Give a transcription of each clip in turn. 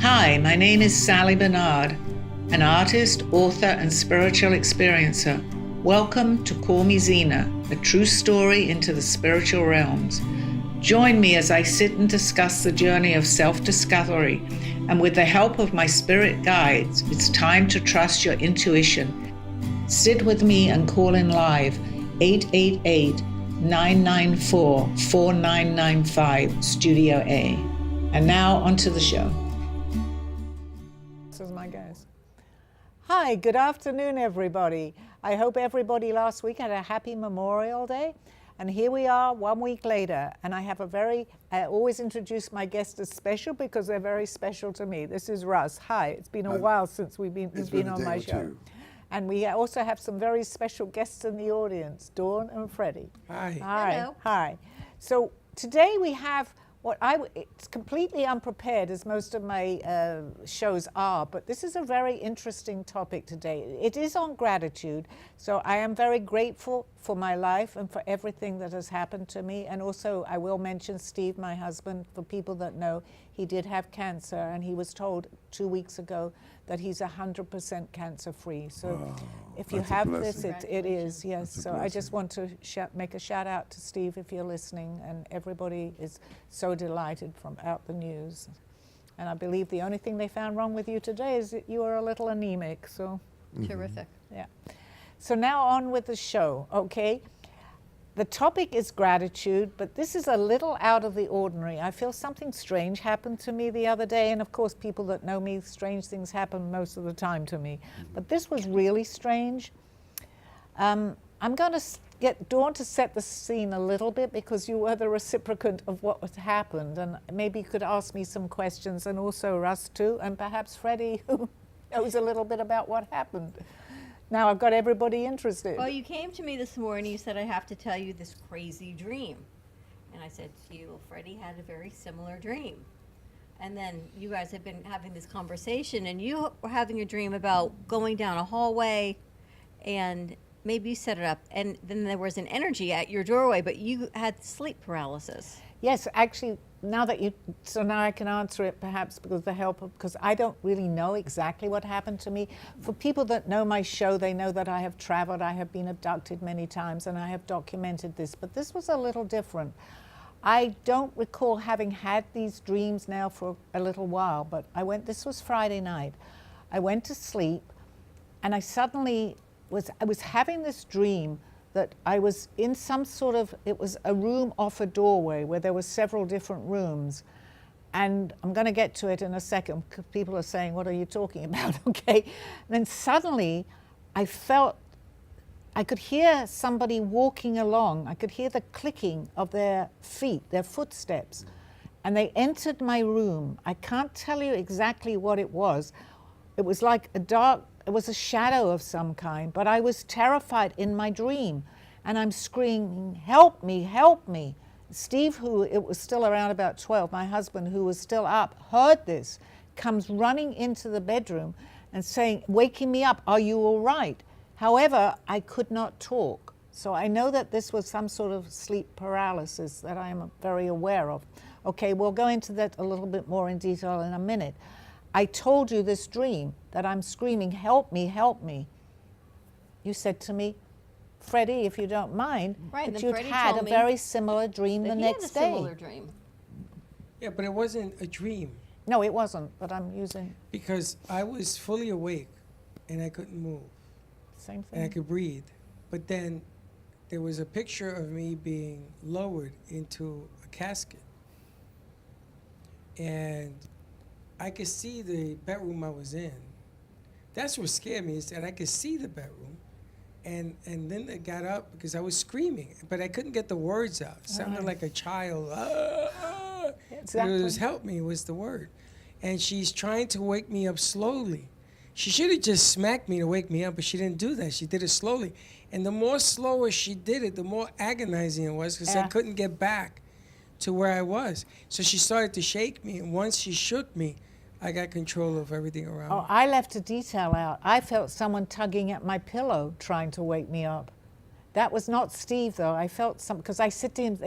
Hi, my name is Sally Bernard, an artist, author, and spiritual experiencer. Welcome to Call Me Zena, a true story into the spiritual realms. Join me as I sit and discuss the journey of self-discovery, and with the help of my spirit guides, it's time to trust your intuition. Sit with me and call in live 888-994-4995, Studio A. And now onto the show. This is my guest. Hi, good afternoon, everybody. I hope everybody last week had a happy Memorial Day. And here we are 1 week later, and I always introduce my guests as special because they're very special to me. This is Russ. Hi, it's been a while since you've been on my show. And we also have some very special guests in the audience, Dawn and Freddie. Hi. Hi. Hello. Hi. So today we have it's completely unprepared, as most of my shows are, but this is a very interesting topic today. It is on gratitude, so I am very grateful for my life and for everything that has happened to me. And also I will mention Steve, my husband. For people that know, he did have cancer, and he was told 2 weeks ago that he's 100% cancer free. So if you have this, it is, yes. So I just want to make a shout out to Steve if you're listening, and everybody is so delighted from out the news. And I believe the only thing they found wrong with you today is that you are a little anemic, so. Terrific. Yeah. So now on with the show, okay? The topic is gratitude, but this is a little out of the ordinary. I feel something strange happened to me the other day, and of course people that know me, strange things happen most of the time to me. But this was really strange. I'm going to get Dawn to set the scene a little bit, because you were the reciprocant of what had happened, and maybe you could ask me some questions, and also Russ too, and perhaps Freddie, who knows a little bit about what happened. Now I've got everybody interested. Well, you came to me this morning, you said, I have to tell you this crazy dream. And I said to you, well, Freddie had a very similar dream. And then you guys have been having this conversation, and you were having a dream about going down a hallway, and maybe you set it up, and then there was an energy at your doorway, but you had sleep paralysis. Yes, actually, now I can answer it perhaps because because I don't really know exactly what happened to me. For people that know my show, they know that I have traveled, I have been abducted many times, and I have documented this, but this was a little different. I don't recall having had these dreams now for a little while, but this was Friday night. I went to sleep, and I was having this dream that I was in some sort of, it was a room off a doorway where there were several different rooms. And I'm going to get to it in a second, because people are saying, what are you talking about? Okay. And then suddenly I could hear somebody walking along. I could hear the clicking of their feet, their footsteps. And they entered my room. I can't tell you exactly what it was. It was like it was a shadow of some kind, but I was terrified in my dream, and I'm screaming, help me, help me. Steve, it was still around about 12, my husband, who was still up, heard this, comes running into the bedroom and saying, waking me up, are you all right? However, I could not talk. So I know that this was some sort of sleep paralysis that I am very aware of. Okay, we'll go into that a little bit more in detail in a minute. I told you this dream that I'm screaming, help me, help me. You said to me, Freddie, if you don't mind, that you'd had a very similar dream the next day. Similar dream. Yeah, but it wasn't a dream. No, it wasn't, but I'm using... Because I was fully awake, and I couldn't move. Same thing. And I could breathe. But then there was a picture of me being lowered into a casket. And I could see the bedroom I was in. That's what scared me, is that I could see the bedroom. And then I got up because I was screaming, but I couldn't get the words out. It sounded like a child. Exactly. It was help me was the word. And she's trying to wake me up slowly. She should have just smacked me to wake me up, but she didn't do that. She did it slowly. And the more slower she did it, the more agonizing it was, because I couldn't get back to where I was. So she started to shake me, and once she shook me, I got control of everything around me. I left a detail out. I felt someone tugging at my pillow trying to wake me up. That was not Steve, though. I felt some, because I said to him,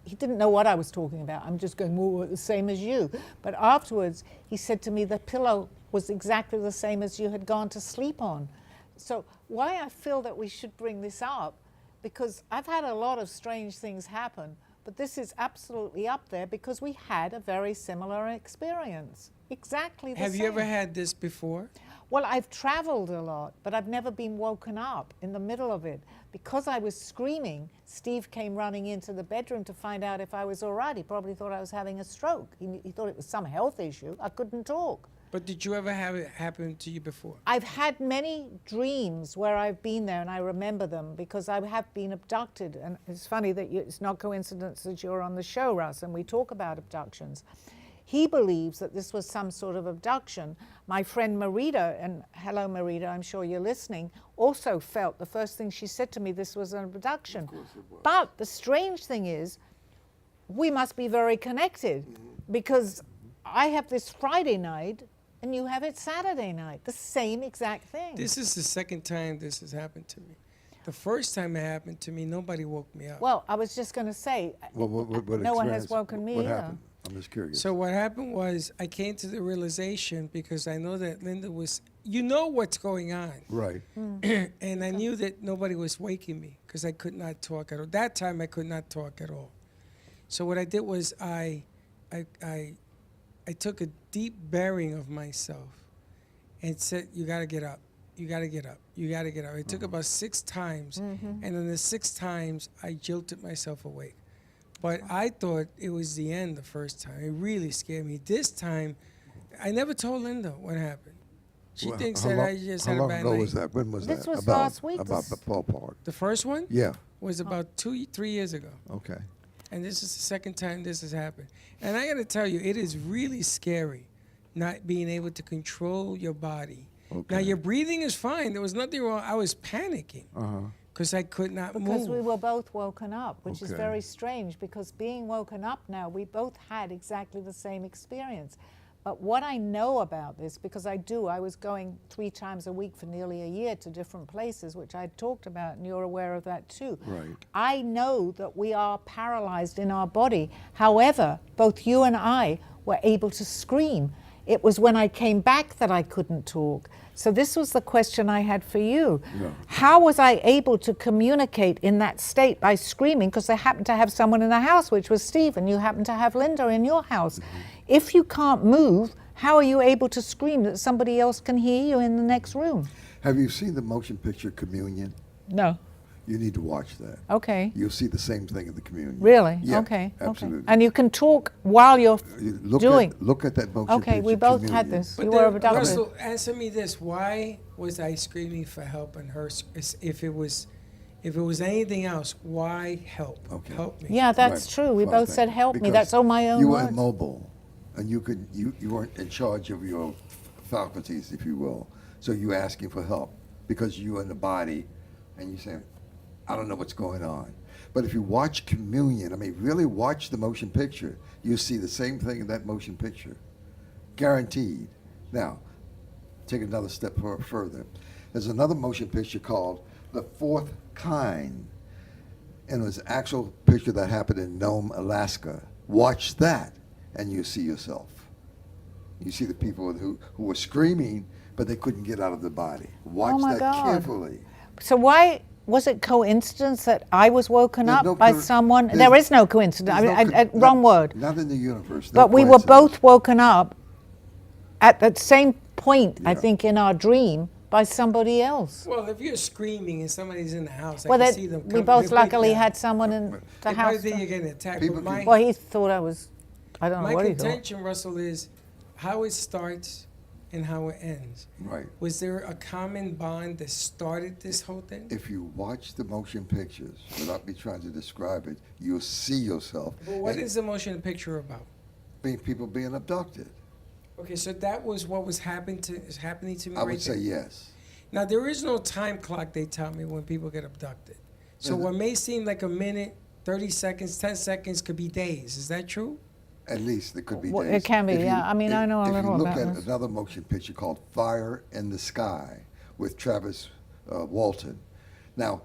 he didn't know what I was talking about. I'm just going, well, the same as you. But afterwards, he said to me, the pillow was exactly the same as you had gone to sleep on. So why I feel that we should bring this up, because I've had a lot of strange things happen, but this is absolutely up there because we had a very similar experience. Exactly the same. Have you ever had this before? Well, I've traveled a lot, but I've never been woken up in the middle of it. Because I was screaming, Steve came running into the bedroom to find out if I was all right. He probably thought I was having a stroke. He thought it was some health issue. I couldn't talk. But did you ever have it happen to you before? I've had many dreams where I've been there and I remember them because I have been abducted. And it's funny that it's not coincidence that you're on the show, Russ, and we talk about abductions. He believes that this was some sort of abduction. My friend Marita, and hello Marita, I'm sure you're listening, also felt the first thing she said to me, this was an abduction. Of course it was. But the strange thing is, we must be very connected because I have this Friday night and you have it Saturday night, the same exact thing. This is the second time this has happened to me. The first time it happened to me, nobody woke me up. Well, I was just going to say, What no one has experience- woken me What either. happened? I'm just curious. So what happened was I came to the realization because I know that Linda was, you know what's going on. Right. And I knew that nobody was waking me because I could not talk at all. That time I could not talk at all. So what I did was I took a deep bearing of myself and said, you got to get up. You got to get up. You got to get up. It took about 6 times. And in the 6 times, I jilted myself awake. But I thought it was the end the first time. It really scared me. This time, I never told Linda what happened. She Well, thinks how that long- I just how had a long bad ago night. was that? When was This that? was about, last week. About This- the ballpark. The first one Yeah. was about 3 years ago. Okay. And this is the second time this has happened. And I got to tell you, it is really scary not being able to control your body. Now, Okay. your breathing is fine. There was nothing wrong. I was panicking Uh-huh. because I could not Because we move. were both woken up, which is Okay. very strange because being woken up now, we both had exactly the same experience. But what I know about this, because I was going 3 times a week for nearly a year to different places, which I talked about, and you're aware of that too. Right. I know that we are paralyzed in our body. However, both you and I were able to scream. It was when I came back that I couldn't talk. So this was the question I had for you. Yeah. How was I able to communicate in that state by screaming? Because I happened to have someone in the house, which was Steve, and you happened to have Linda in your house. If you can't move, how are you able to scream that somebody else can hear you in the next room? Have you seen the motion picture Communion? No. You need to watch that. Okay. You'll see the same thing in the Communion. Really? Yeah, Okay. absolutely. Okay. And you can talk while you're You doing. Look at that motion Okay, picture we both had Communion. this. But You then, were abducted. Russell, answer me this. Why was I screaming for help and her? If it was anything else, why help? Okay. Help me. Yeah, that's Right. true. We Well, both said, help me. because That's all my own You were words. immobile, and you weren't in charge of your faculties, if you will. So you asking for help because you were in the body, and you saying, I don't know what's going on. But if you watch Communion, I mean, really watch the motion picture, you'll see the same thing in that motion picture. Guaranteed. Now, take another step further. There's another motion picture called The Fourth Kind. And it was an actual picture that happened in Nome, Alaska. Watch that, and you see yourself. You see the people who were screaming, but they couldn't get out of the body. Watch my that God. carefully. So why was it coincidence that I was woken There's up no by co- someone? there's- There is no coincidence. There's no co- Wrong word. Not in the universe. No But we were coincidence. both woken up at that same point, I Yeah. think, in our dream by somebody else. Well, if you're screaming and somebody's in the house, I Well, can that, see them. we come- both they break luckily down. had someone in the They house. probably think you're getting attacked. People But my, Well, he thought I was, I don't know my what he thought. contention, Russell, is how it starts and how it ends. Right. Was there a common bond that started this whole thing? If you watch the motion pictures, without me trying to describe it, you'll see yourself. But what and is the motion picture about? people being abducted? Okay, so that was what was happening to me I right would say there. yes. Now, there is no time clock, they tell me, when people get abducted. So Mhm. what may seem like a minute, 30 seconds, 10 seconds could be days. Is that true? At least it could be Well, it days. can be, If yeah. I mean, I know a little If you about look at this. another motion picture called Fire in the Sky with Travis Walton. Now,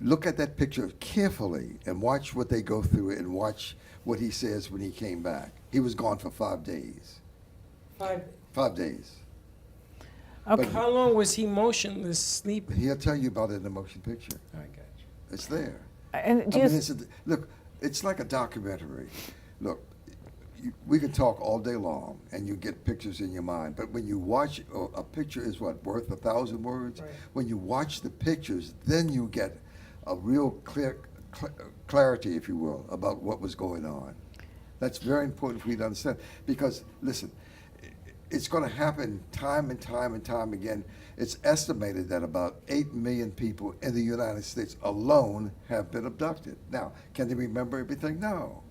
look at that picture carefully and watch what they go through and watch what he says when he came back. He was gone for 5 days. 5 days. Okay. How long was he motionless, sleeping? He'll tell you about it in the motion picture. I got you. It's there. And do I you mean, look, it's like a documentary. Look, we can talk all day long, and you get pictures in your mind. But when you watch, a picture is what, worth 1,000 words? Right. When you watch the pictures, then you get a real clarity, if you will, about what was going on. That's very important for you to understand. Because, listen, it's going to happen time and time and time again. It's estimated that about 8 million people in the United States alone have been abducted. Now, can they remember everything? No.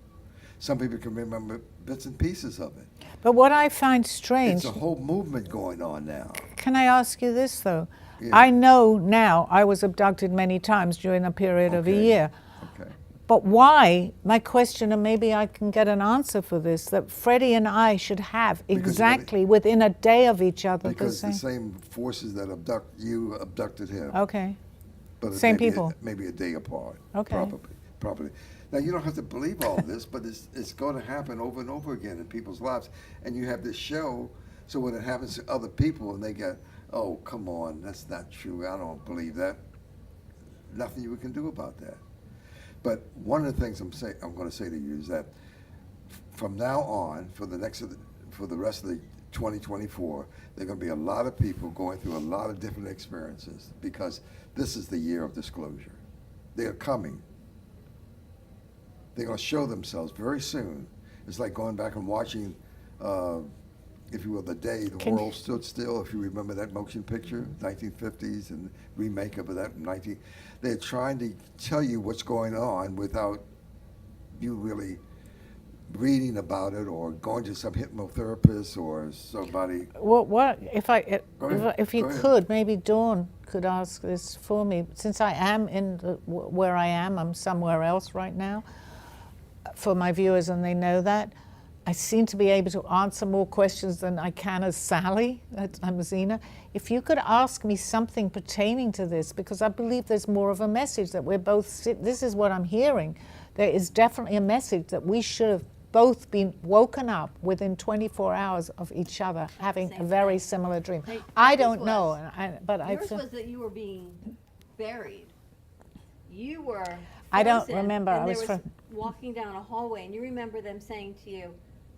Some people can remember bits and pieces of it. But what I find strange, It's a whole movement going on now. can I ask you this though? Yeah. I know now I was abducted many times during a period of a Okay. year. Okay. But why, my question, and maybe I can get an answer for this, that Freddie and I should have Because exactly within a day of each other Because the the same. same forces that abduct you abducted him. Okay. But Same maybe people. Maybe a day apart. Okay. Probably. Now, you don't have to believe all this, but it's going to happen over and over again in people's lives. And you have this show, so when it happens to other people and they get, oh, come on, that's not true, I don't believe that, nothing you can do about that. But one of the things I'm going to say to you is that from now on, for the rest of the 2024, there are going to be a lot of people going through a lot of different experiences because this is the year of disclosure. They are coming. They're going to show themselves very soon. It's like going back and watching, if you will, the day the world stood still. If you remember that motion picture, 1950s, and remake of that. They're trying to tell you what's going on without you really reading about it or going to some hypnotherapist or somebody. What if Go ahead. if you Go ahead. could, maybe Dawn could ask this for me. Since I am where I am, I'm somewhere else right now. For my viewers, and they know that, I seem to be able to answer more questions than I can as Sally. I'm Zena. If you could ask me something pertaining to this, because I believe there's more of a message that we're both. This is what I'm hearing. There is definitely a message that we should have both been woken up within 24 hours of each other, having a Same very thing. similar dream. Like, I yours don't know, was- but I Yours feel. was that you were being buried. You were. I don't frozen, remember. And I there was was walking down a hallway, and you remember them saying to you,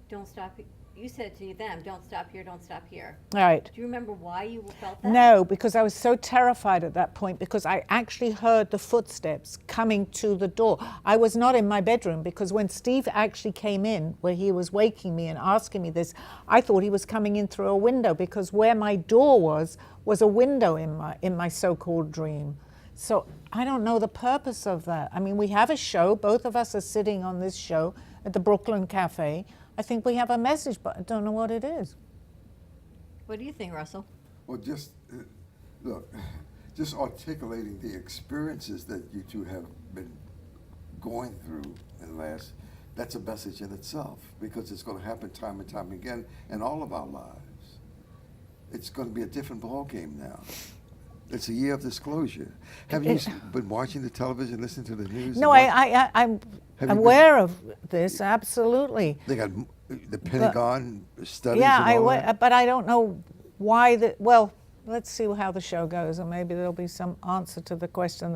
"Don't stop." You said to them, "Don't stop here. Don't stop here." All right. Do you remember why you felt that? No, because I was so terrified at that point because I actually heard the footsteps coming to the door. I was not in my bedroom because when Steve actually came in, where he was waking me and asking me this, I thought he was coming in through a window because where my door was a window in my so-called dream. So I don't know the purpose of that. I mean, we have a show. Both of us are sitting on this show at the Brooklyn Cafe. I think we have a message, but I don't know what it is. What do you think, Russell? Well, just look, just articulating the experiences that you two have been going through in the last, that's a message in itself because it's going to happen time and time again in all of our lives. It's going to be a different ballgame now. It's a year of disclosure. Have you been watching the television, listening to the news? No, I'm Have you aware of this, absolutely. They got the Pentagon studies Yeah, and all that? but I don't know why well, let's see how the show goes, and maybe there'll be some answer to the question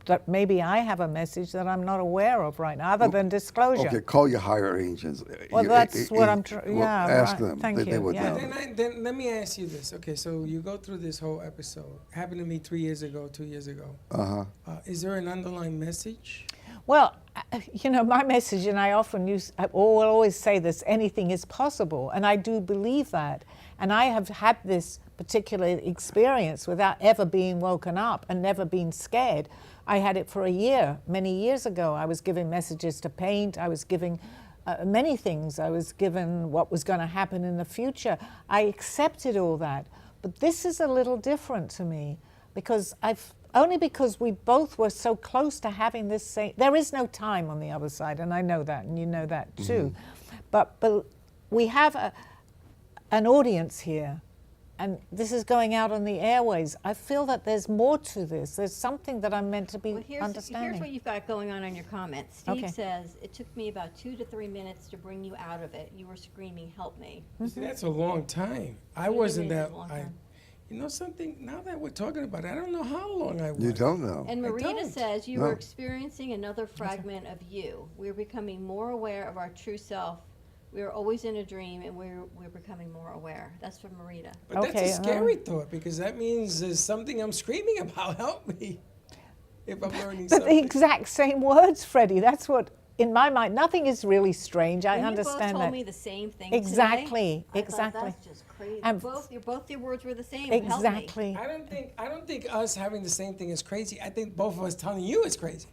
that maybe I have a message that I'm not aware of right now, other than disclosure. Okay, call your higher angels. Well, that's what I'm well, ask right. them. Thank They you. would Yeah. know. Then let me ask you this. Okay, so you go through this whole episode. Happened to me 3 years ago, 2 years ago. Uh-huh. Is there an underlying message? Well, my message, and I will always say this, anything is possible, and I do believe that. And I have had this particular experience without ever being woken up and never being scared. I had it for a year, many years ago. I was giving messages to paint. I was giving many things. I was given what was going to happen in the future. I accepted all that. But this is a little different to me because only because we both were so close to having this same, there is no time on the other side, and I know that, and you know that too. But we have an audience here, and this is going out on the airways. I feel that there's more to this. There's something that I'm meant to be Well, understanding. here's what you've got going on your comments. Steve Okay. says, it took me about 2 to 3 minutes to bring you out of it. You were screaming, help me. See, that's a long time. I What do you wasn't mean it's that. a long time? You know something? Now that we're talking about it, I don't know how long I was. You don't know. And I Marita don't. says you No. were experiencing another fragment of you. We're becoming more aware of our true self. We are always in a dream, and we're becoming more aware. That's from Marita. But Okay, that's a scary thought, because that means there's something I'm screaming about. Help me. If I'm learning But the something. exact same words, Freddie. That's what, in my mind, nothing is really strange. I And understand you both told that. me the same thing Exactly, today. exactly. I thought, that's just crazy. And Both your words were the same. Help me. Exactly. I don't think us having the same thing is crazy. I think both of us telling you it's crazy.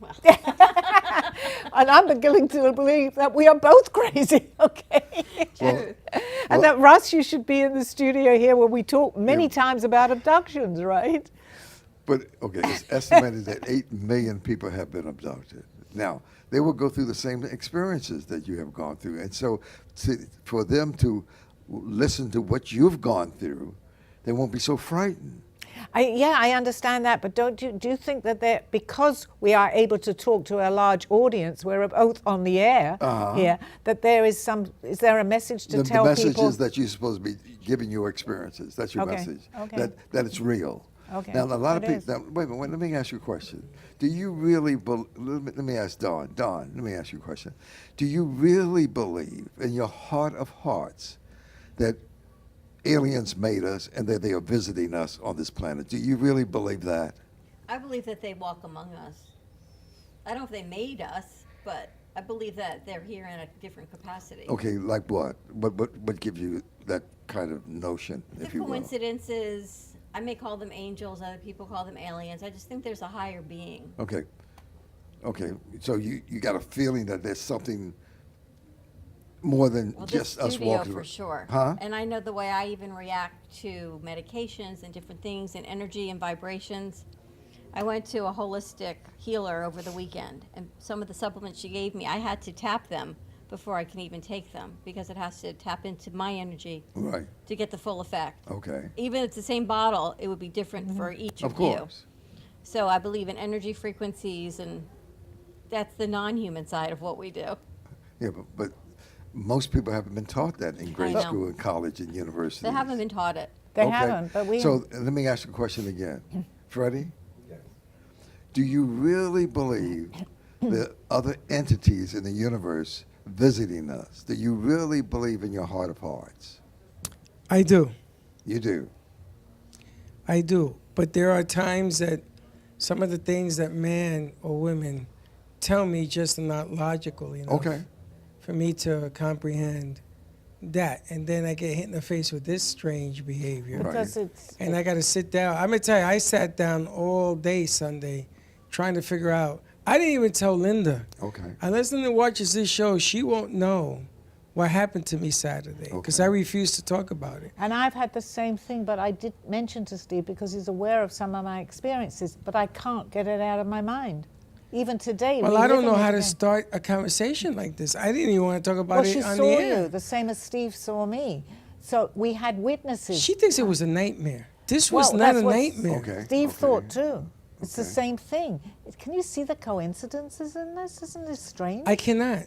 And I'm beginning to believe that we are both crazy, okay? True. And that, Russ, you should be in the studio here where we talk many times about abductions, right? But, okay, it's estimated that 8 million people have been abducted. Now, they will go through the same experiences that you have gone through. And so for them to listen to what you've gone through, they won't be so frightened. I understand that, but do you think that because we are able to talk to a large audience, we're both on the air here, that is there a message to tell the message people? is that you're supposed to be giving your experiences. That's your Okay, message. okay. That it's real. Okay, Now, a lot of it people. is. Now, wait a minute. Let me ask you a question. Do you really? Let me ask Dawn. Dawn, let me ask you a question. Do you really believe, in your heart of hearts, that aliens made us and that they are visiting us on this planet? Do you really believe that? I believe that they walk among us. I don't know if they made us, but I believe that they're here in a different capacity. Okay, like what? What gives you that kind of notion, The if you will? coincidences, I may call them angels, other people call them aliens. I just think there's a higher being. Okay. Okay. So you got a feeling that there's something more than Well, just this us studio walking. for sure. Huh? And I know the way I even react to medications and different things and energy and vibrations. I went to a holistic healer over the weekend, and some of the supplements she gave me, I had to tap them before I can even take them, because it has to tap into my energy Right. to get the full effect. Okay. Even if it's the same bottle, it would be different for each Of of you. course. So I believe in energy frequencies, and that's the non-human side of what we do. Yeah, but most people haven't been taught that in grade know. school and college and university. They haven't been taught it. They haven't, but we. So let me ask you a question again. Freddie? Do you really believe the other entities in the universe visiting us? Do you really believe in your heart of hearts? I do. You do. I do. But there are times that some of the things that man or women tell me just are not logical enough Okay. for me to comprehend that. And then I get hit in the face with this strange behavior. Right. because it's. And I got to sit down. I'm going to tell you, I sat down all day Sunday trying to figure out. I didn't even tell Linda. Okay. Unless Linda watches this show, she won't know what happened to me Saturday, because Okay. I refuse to talk about it. And I've had the same thing, but I did mention to Steve because he's aware of some of my experiences, but I can't get it out of my mind. Even today. Well, I don't know reliving it how to again. start a conversation like this. I didn't even want to talk about Well, it she on saw the air. you, the same as Steve saw me. So we had witnesses. She thinks it was a nightmare. This was Well, not that's a what nightmare. Okay. Steve okay. thought too. It's the Okay. same thing. Can you see the coincidences in this? Isn't this strange? I cannot.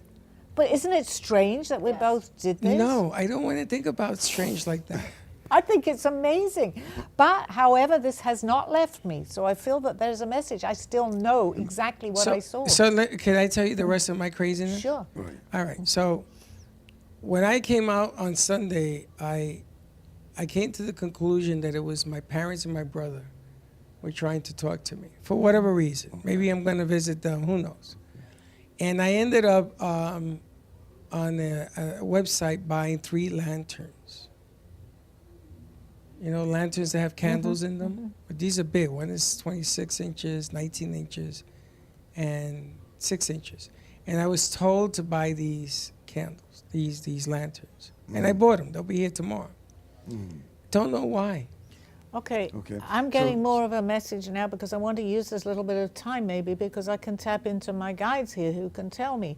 But isn't it strange that we Yes. both did this? No, I don't want to think about strange like that. I think it's amazing. But, however, this has not left me. So I feel that there's a message. I still know exactly what I saw. Can I tell you the rest of my craziness? Sure. Right. All right. So when I came out on Sunday, I came to the conclusion that it was my parents and my brother were trying to talk to me for whatever reason. Maybe I'm going to visit them. Who knows? And I ended up on a website buying 3 lanterns. You know, lanterns that have candles in them. But these are big. One is 26 inches, 19 inches, and 6 inches. And I was told to buy these candles, these lanterns. And I bought them. They'll be here tomorrow. Don't know why. Okay. Okay. I'm getting So- more of a message now because I want to use this little bit of time maybe because I can tap into my guides here who can tell me.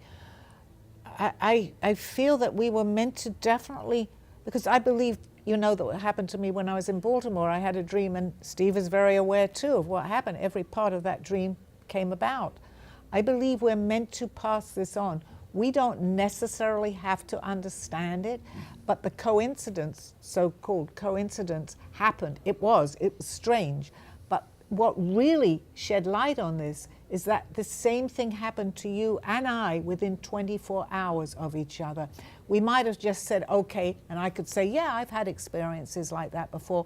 I feel that we were meant to definitely, because I believe you know that what happened to me when I was in Baltimore. I had a dream, and Steve is very aware too of what happened. Every part of that dream came about. I believe we're meant to pass this on. We don't necessarily have to understand it, but the coincidence, so-called coincidence, happened. It was strange. But what really shed light on this is that the same thing happened to you and I within 24 hours of each other. We might have just said, okay, and I could say, yeah, I've had experiences like that before,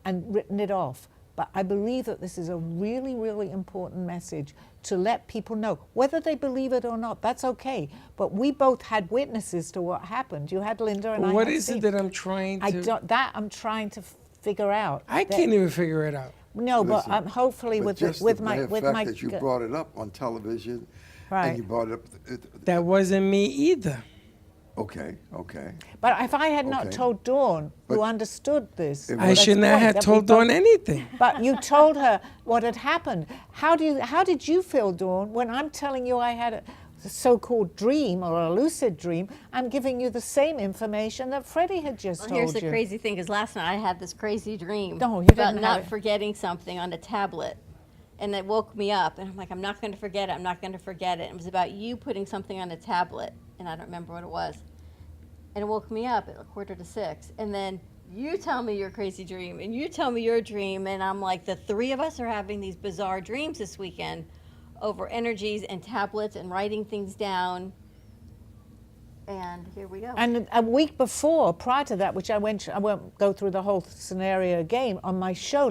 and written it off. But I believe that this is a really, really important message to let people know. Whether they believe it or not, that's okay. But we both had witnesses to what happened. You had Linda and I What had is Steve. it that I'm trying to... I'm trying to figure out. I can't even figure it out. No, Listen, but hopefully but with just with the my mere with fact my that you brought it up on television, Right. and you brought it up. That wasn't me either. Okay. But if I had not Okay. told Dawn, But who understood this, it I was- should not that's have great, told that we Dawn anything. But you told her what had happened. How did you feel, Dawn, when I'm telling you I had a so-called dream or a lucid dream? I'm giving you the same information that Freddie had just Well, told here's the you. crazy thing, is last night I had this crazy dream No, you about didn't have not it. forgetting something on a tablet. And it woke me up, and I'm like, I'm not going to forget it, I'm not going to forget it. It was about you putting something on a tablet, and I don't remember what it was. And it woke me up at 5:45, and then you tell me your crazy dream, and you tell me your dream, and I'm like, the three of us are having these bizarre dreams this weekend over energies and tablets and writing things down. And here we go. And a week before, prior to that, which I won't go through the whole scenario again, on my show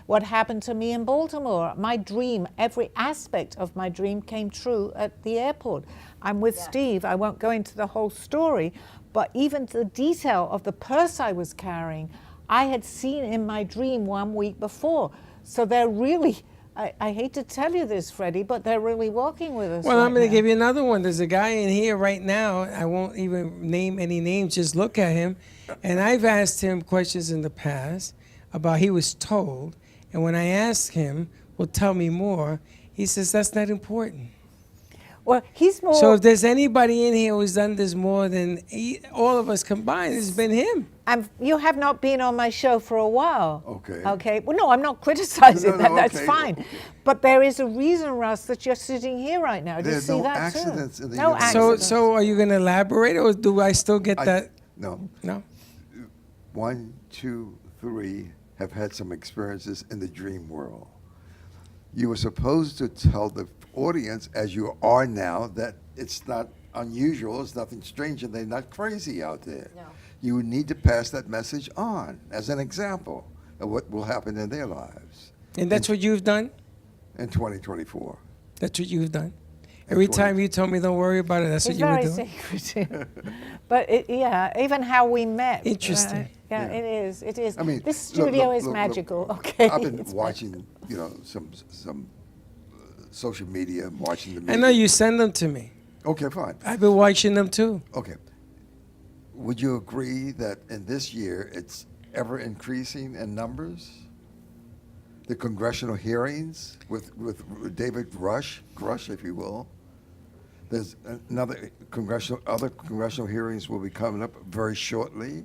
what happened to me in Baltimore. My dream, every aspect of my dream came true at the airport. I'm with Steve. I won't go into the whole story, but even the detail of the purse I was carrying, I had seen in my dream 1 week before. So they're really, I hate to tell you this, Freddie, but they're really walking with us. Well, I'm going right to give you another one. There's a guy in here right now. I won't even name any names. Just look at him. And I've asked him questions in the past about he was told. And when I ask him, well, tell me more, he says that's not important. Well, he's more. So if there's anybody in here who's done this more than all of us combined, it's been him. You have not been on my show for a while. Okay. Okay. Well, no, I'm not criticizing No, that. That's okay, fine. okay. But there is a reason, Russ, that you're sitting here right now. Do you There's see no that accidents too? in the No universe. accidents. So are you going to elaborate, or do I still get that? No. No. 1, 2, 3 have had some experiences in the dream world. You were supposed to tell the audience, as you are now, that it's not unusual, it's nothing strange, and they're not crazy out there. No. You need to pass that message on as an example of what will happen in their lives And that's what you've done? in 2024. That's what you've done? Every time you told me don't worry about it, that's It's what you were very doing? secretive. But even how we met. Interesting. right? Yeah, Yeah. it is. It is. I mean, This look, studio look, is look, magical. look. Okay. I've been It's watching, some social media, watching the media. I know you send them to me. Okay, fine. I've been watching them too. Okay. Would you agree that in this year it's ever increasing in numbers? The congressional hearings with David Grush, if you will. There's other congressional hearings will be coming up very shortly.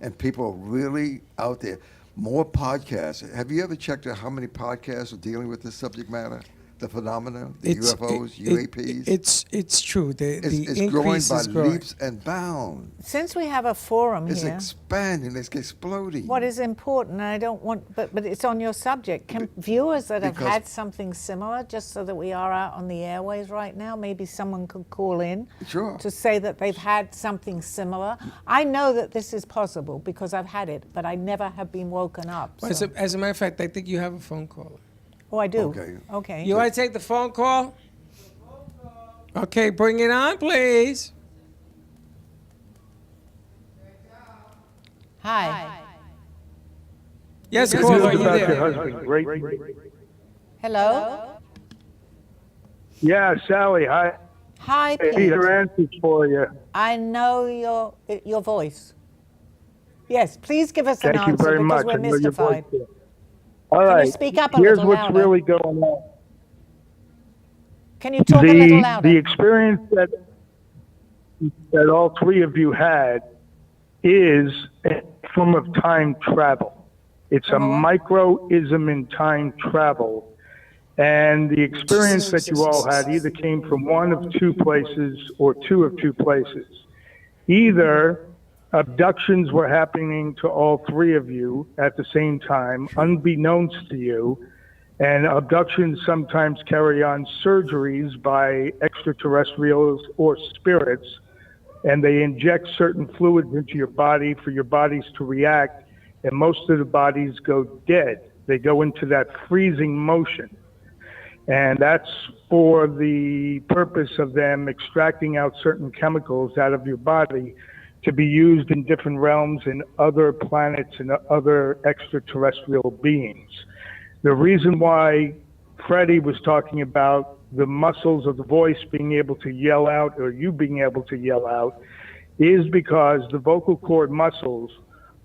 And people are really out there. More podcasts. Have you ever checked out how many podcasts are dealing with this subject matter? The phenomena, the UFOs, UAPs? It's true. The It's growing increase by is growing. leaps and bounds. Since we have a forum It's here, expanding. It's exploding. what is important, and I don't want, but it's on your subject. Can viewers that have because- had something similar, just so that we are out on the airways right now, maybe someone could call in Sure. to say that they've had something similar. I know that this is possible because I've had it, but I never have been woken up. Well, so- as a matter of fact, I think you have a phone caller. Oh, I do. Okay. Okay. You want to take the phone call? Okay, bring it on, please. Hi. Yes, Good caller, news are you about your there? husband. Great. Hello. Yeah, Sally. Hi. Hi, Pete, Pete. her answers for you. I know your voice. Yes, please give us an Thank you answer very because much. we're I know your mystified. voice. All you right. speak up a Here's little what's louder? really going on. Can you talk a little louder? The experience that all three of you had is a form of time travel. It's a microism in time travel. And the experience that you all had either came from one of two places or two of two places. Either abductions were happening to all three of you at the same time, unbeknownst to you, and abductions sometimes carry on surgeries by extraterrestrials or spirits, and they inject certain fluids into your body for your bodies to react, and most of the bodies go dead. They go into that freezing motion. And that's for the purpose of them extracting out certain chemicals out of your body to be used in different realms and other planets and other extraterrestrial beings. The reason why Freddie was talking about the muscles of the voice being able to yell out, or you being able to yell out, is because the vocal cord muscles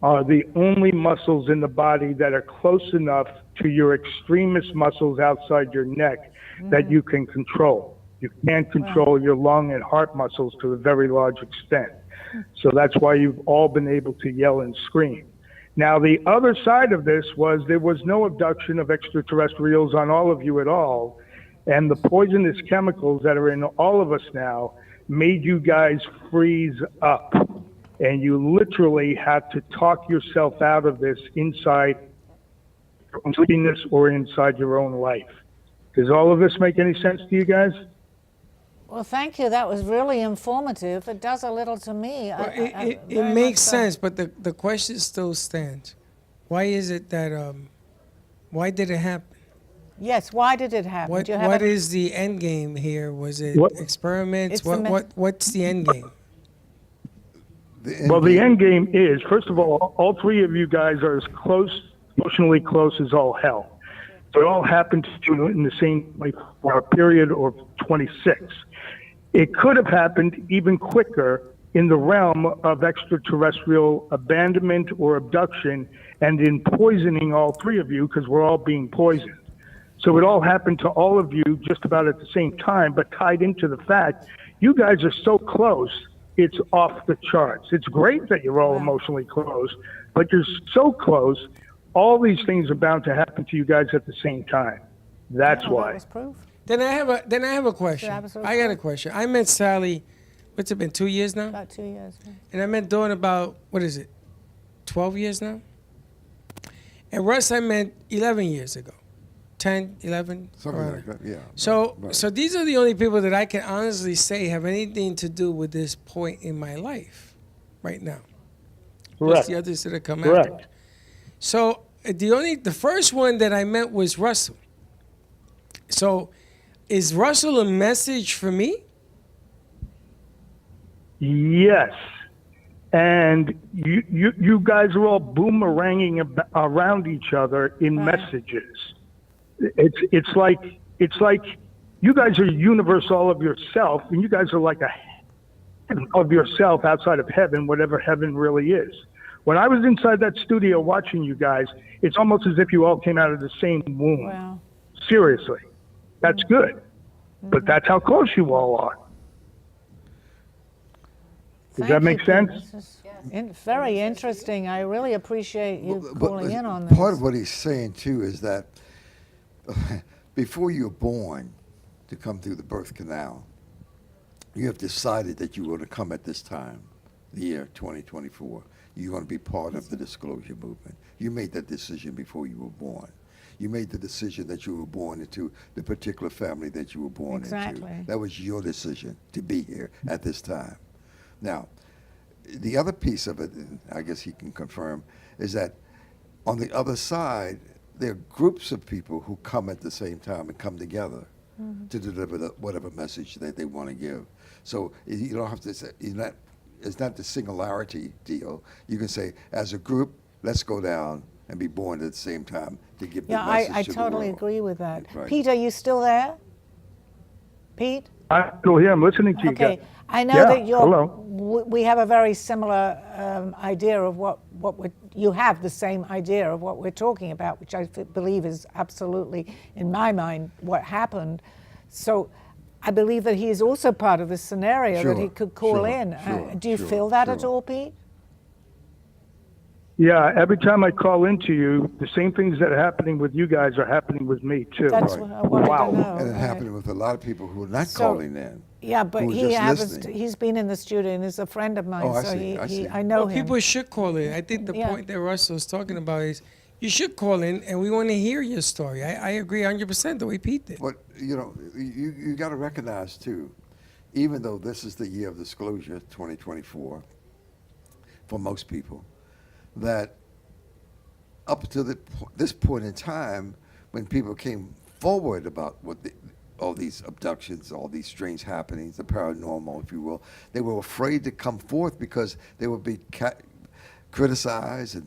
are the only muscles in the body that are close enough to your extremist muscles outside your neck that you can control. You can't control your lung and heart muscles to a very large extent. So that's why you've all been able to yell and scream. Now, the other side of this was there was no abduction of extraterrestrials on all of you at all, and the poisonous chemicals that are in all of us now made you guys freeze up. And you literally had to talk yourself out of this inside sleepiness or inside your own life. Does all of this make any sense to you guys? Well, thank you. That was really informative. It does a little to me. Well, it makes sense, but the question still stands. Why is it that, why did it happen? Yes, why did it happen? What is the end game here? Was it experiments? What's the end game? The end game is, first of all three of you guys are as close, emotionally close as all hell. So it all happened to you in the same for a period of 26. It could have happened even quicker in the realm of extraterrestrial abandonment or abduction and in poisoning all three of you because we're all being poisoned. So it all happened to all of you just about at the same time, but tied into the fact you guys are so close, it's off the charts. It's great that you're all emotionally close, but you're so close, all these things are bound to happen to you guys at the same time. That's why. That was proof. Then I have a question. I got a question. I met Sally, what's it been, 2 years now? About 2 years. And I met Dawn about, 12 years now? And Russ I met 11 years ago. 10, 11? Something like that, yeah. So, Right. so these are the only people that I can honestly say have anything to do with this point in my life right now. Correct. Plus the others that have come Correct. after. So the first one that I met was Russell. So is Russell a message for me? Yes. And you guys are all boomeranging around each other in messages. It's like you guys are a universe all of yourself, and you guys are like a heaven of yourself outside of heaven, whatever heaven really is. When I was inside that studio watching you guys, it's almost as if you all came out of the same womb. Wow. Seriously. That's good. But that's how close you all are. Does that make sense? This is very interesting. I really appreciate you calling in on this. Part of what he's saying, too, is that before you're born to come through the birth canal, you have decided that you were going to come at this time, the year 2024. You're going to be part of the disclosure movement. You made that decision before you were born. You made the decision that you were born into the particular family that you were born into. That was your decision to be here at this time. Now, the other piece of it, and I guess he can confirm, is that on the other side, there are groups of people who come at the same time and come together to deliver whatever message that they want to give. So you don't have to say, it's not the singularity deal. You can say, as a group, let's go down and be born at the same time to give the message I to the totally world. agree with that. Right. Pete, are you still there? Pete? I'm still here. I'm listening to you guys. Okay. I know that hello. we have a very similar idea of you have the same idea of what we're talking about, which I believe is absolutely, in my mind, what happened. So I believe that he is also part of this scenario that he could call in. Do you feel that at all, Pete? Yeah, every time I call into you, the same things that are happening with you guys are happening with me too. That's Right. what I wanted Wow. to know. And it right. happened with a lot of people who are not So- calling in. Yeah, but who are he just happens. listening. He's been in the studio and is a friend of mine. Oh, I so see, I see. I know Well, him. people should call in. I think the Yeah. point that Russell's talking about is you should call in, and we want to hear your story. I agree 100% the way Pete did. But, you got to recognize, too, even though this is the year of disclosure, 2024, for most people, that up to this point in time, when people came forward about all these abductions, all these strange happenings, the paranormal, if you will, they were afraid to come forth because they would be criticized and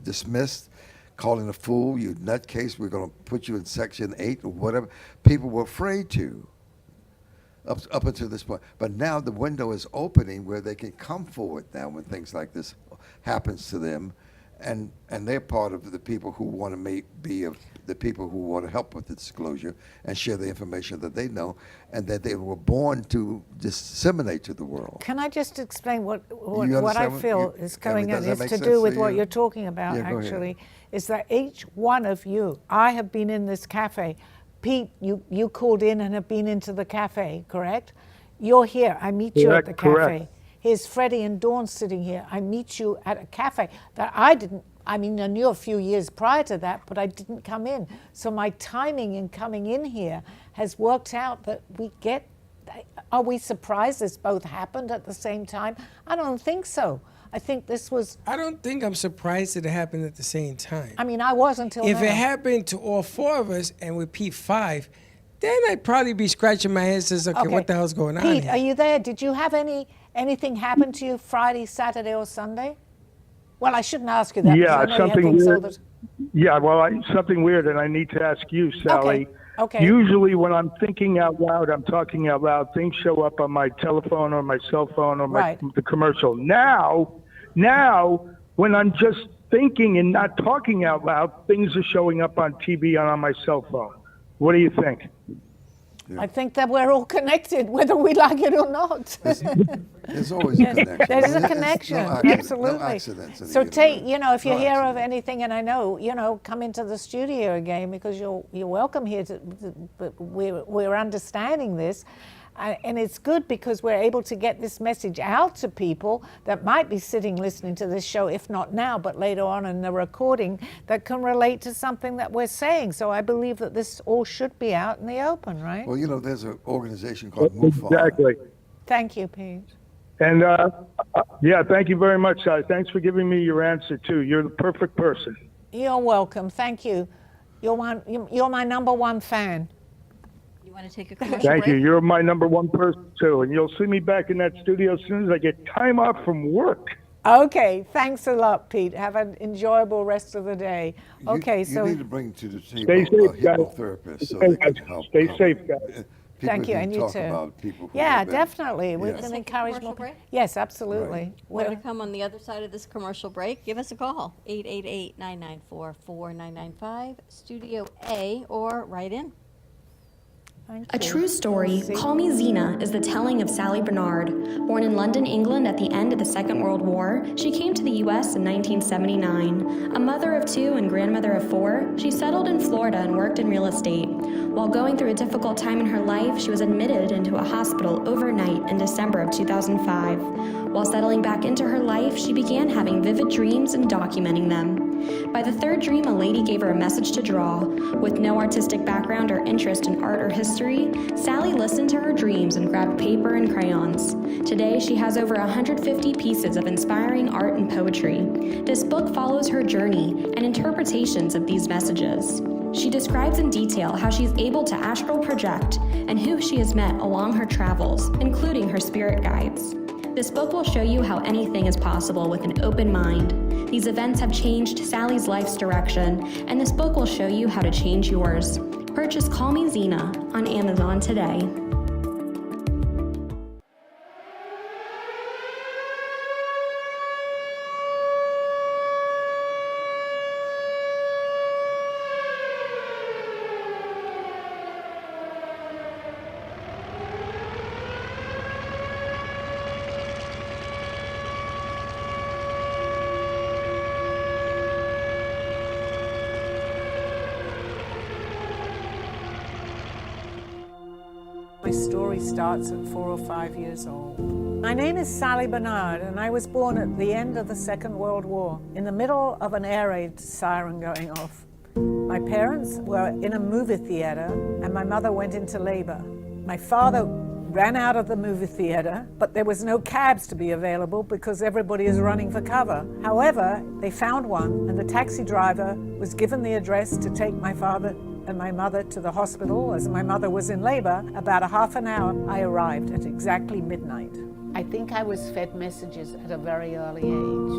dismissed, calling a fool, you nutcase, we're going to put you in Section 8 or whatever. People were afraid to. Up until this point, but now the window is opening where they can come forward now when things like this happens to them, and they're part of the people who want to be of the people who want to help with the disclosure and share the information that they know and that they were born to disseminate to the world. Can I just explain what You I understand feel I is coming mean, in does that is make to sense do to with what you? you're talking about, Yeah, go ahead. actually, is that each one of you, I have been in this cafe. Pete, you called in and have been into the cafe, correct? You're here. I meet you at the cafe. Correct. Here's Freddie and Dawn sitting here. I meet you at a cafe that I didn't. I mean, I knew a few years prior to that, but I didn't come in. So my timing in coming in here has worked out that we get. Are we surprised this both happened at the same time? I don't think so. I think this was. I don't think I'm surprised that it happened at the same time. I mean, I was until If now. it happened to all four of us and with Pete 5, then I'd probably be scratching my head says, okay, what the hell's going on Pete, here? are you there? Did you have anything happen to you Friday, Saturday, or Sunday? Well, I shouldn't ask you that. because I Yeah, know you had something things all weird. the- Yeah, well, something weird, and I need to ask you, Sally. Okay. Usually, when I'm thinking out loud, I'm talking out loud. Things show up on my telephone or my cell phone or Right. the commercial. Now, when I'm just thinking and not talking out loud, things are showing up on TV and on my cell phone. What do you think? I think that we're all connected, whether we like it or not. There's always a connection. There's I mean, a it's connection, no accident, absolutely. No accidents in the So universe. if you No hear of accident. anything, and I know, come into the studio again because you're welcome here. But we're understanding this, and it's good because we're able to get this message out to people that might be sitting listening to this show, if not now, but later on in the recording, that can relate to something that we're saying. So I believe that this all should be out in the open, right? Well, there's an organization called MUFON. Exactly. Thank you, Pete. And yeah, thank you very much, Sally. Thanks for giving me your answer too. You're the perfect person. You're welcome. Thank you. You're my number one fan. You want to take a commercial Thank break? you. You're my number one person too, and you'll see me back in that studio as soon as I get time off from work. Okay, thanks a lot, Pete. Have an enjoyable rest of the day. Okay, You so need to bring to the table Stay a safe, guys. hypnotherapist so Stay they can safe. help. Stay help. safe, guys. People thank you, can and you talk too. about people who yeah, have been- definitely. We Yes. can Take a encourage commercial more. break? Yes, absolutely. Right. We're going We're- to come on the other side of this commercial break. Give us a call, 888-994-4995, Studio A, or write in. thank A you. true story, See? Call Me Zena, is the telling of Sally Bernard. Born in London, England at the end of the Second World War, she came to the U.S. in 1979. A mother of 2 and grandmother of 4, she settled in Florida and worked in real estate. While going through a difficult time in her life, she was admitted into a hospital overnight in December of 2005. While settling back into her life, she began having vivid dreams and documenting them. By the 3rd dream, a lady gave her a message to draw. With no artistic background or interest in art or history, Sally listened to her dreams and grabbed paper and crayons. Today, she has over 150 pieces of inspiring art and poetry. This book follows her journey and interpretations of these messages. She describes in detail how she's able to astral project and who she has met along her travels, including her spirit guides. This book will show you how anything is possible with an open mind. These events have changed Sally's life's direction, and this book will show you how to change yours. Purchase Call Me Zena on Amazon today. My story starts at 4 or 5 years old. My name is Sally Bernard, and I was born at the end of the Second World War, in the middle of an air raid siren going off. My parents were in a movie theater, and my mother went into labor. My father ran out of the movie theater, but there was no cabs to be available because everybody is running for cover. However, they found one, and the taxi driver was given the address to take my father and my mother to the hospital. As my mother was in labor, about a half an hour, I arrived at exactly midnight. I think I was fed messages at a very early age.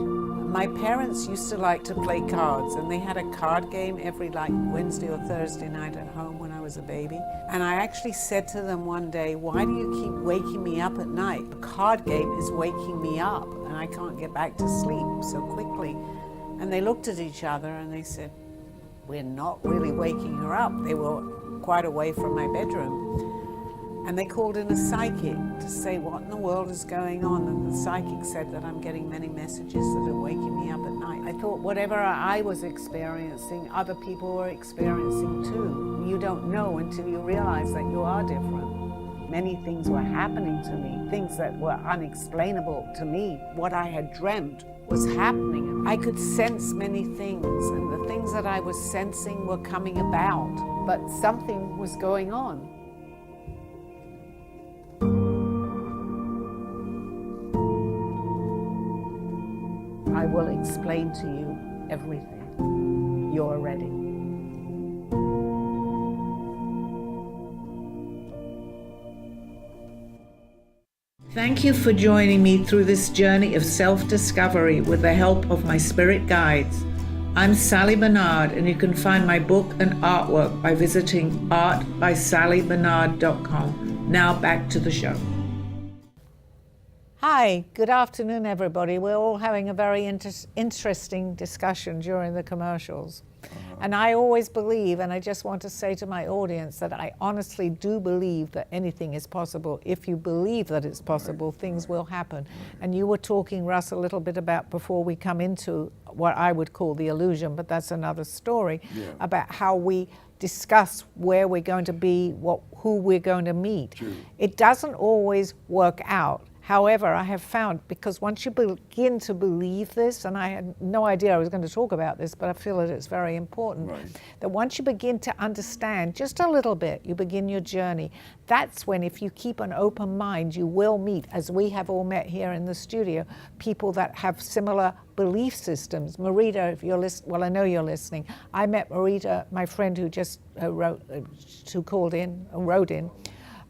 My parents used to like to play cards, and they had a card game every Wednesday or Thursday night at home when I was a baby. And I actually said to them one day, "Why do you keep waking me up at night? The card game is waking me up, and I can't get back to sleep so quickly." And they looked at each other and they said, "We're not really waking her up." They were quite away from my bedroom. And they called in a psychic to say, "What in the world is going on?" And the psychic said that I'm getting many messages that are waking me up at night. I thought whatever I was experiencing, other people were experiencing too. You don't know until you realize that you are different. Many things were happening to me, things that were unexplainable to me. What I had dreamt was happening. I could sense many things, and the things that I was sensing were coming about, but something was going on. I will explain to you everything. You're ready. Thank you for joining me through this journey of self-discovery with the help of my spirit guides. I'm Sally Bernard, and you can find my book and artwork by visiting artbysallybernard.com. Now back to the show. Hi, good afternoon, everybody. We're all having a very interesting discussion during the commercials. And I always believe, and I just want to say to my audience, that I honestly do believe that anything is possible. If you believe that it's possible, things will happen. And you were talking, Russ, a little bit about, before we come into what I would call the illusion, but that's another story, about how we discuss where we're going to be, who we're going to meet. True. It doesn't always work out. However, I have found, because once you begin to believe this, and I had no idea I was going to talk about this, but I feel that it's very important, that once you begin to understand just a little bit, you begin your journey. That's when, if you keep an open mind, you will meet, as we have all met here in the studio, people that have similar belief systems. Marita, if you're listening, well, I know you're listening. I met Marita, my friend who just wrote in,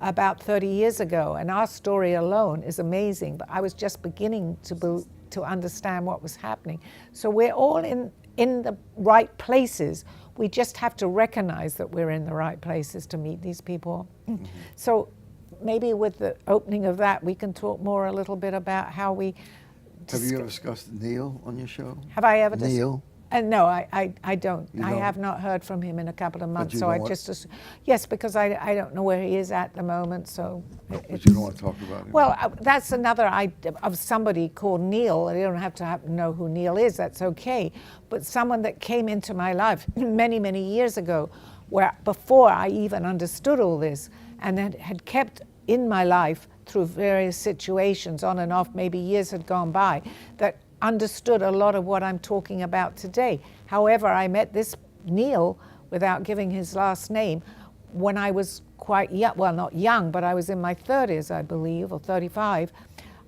about 30 years ago, and our story alone is amazing, but I was just beginning to understand what was happening. So we're all in the right places. We just have to recognize that we're in the right places to meet these people. Mm-hmm. So maybe with the opening of that, we can talk more a little bit about how we... Have you ever discussed Neil on your show? Have I ever Neil? No, I don't. You I don't? have not heard from him in a couple of months, so don't I want- just yes, because I don't know where he is at the moment. So, But you don't want to talk about it? well, that's another idea of somebody called Neil. You don't have to know who Neil is. That's okay. But someone that came into my life many, many years ago, where before I even understood all this, and that had kept in my life through various situations, on and off. Maybe years had gone by, that understood a lot of what I'm talking about today. However, I met this Neil, without giving his last name, when I was quite young, well, not young, but I was in my 30s, I believe, or 35.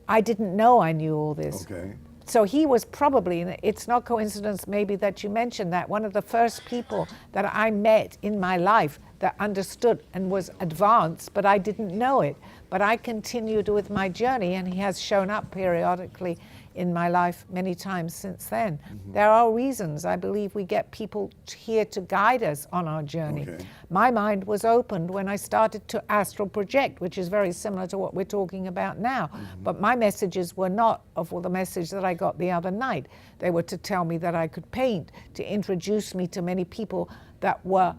I didn't know I knew all this. Okay. So he was probably, and it's not coincidence maybe that you mentioned that, one of the first people that I met in my life that understood and was advanced, but I didn't know it. But I continued with my journey, and he has shown up periodically in my life many times since then. Mm-hmm. There are reasons. I believe we get people here to guide us on our journey. Okay. My mind was opened when I started to astral project, which is very similar to what we're talking about now. Mm-hmm. But my messages were not of the message that I got the other night. They were to tell me that I could paint, to introduce me to many people that were,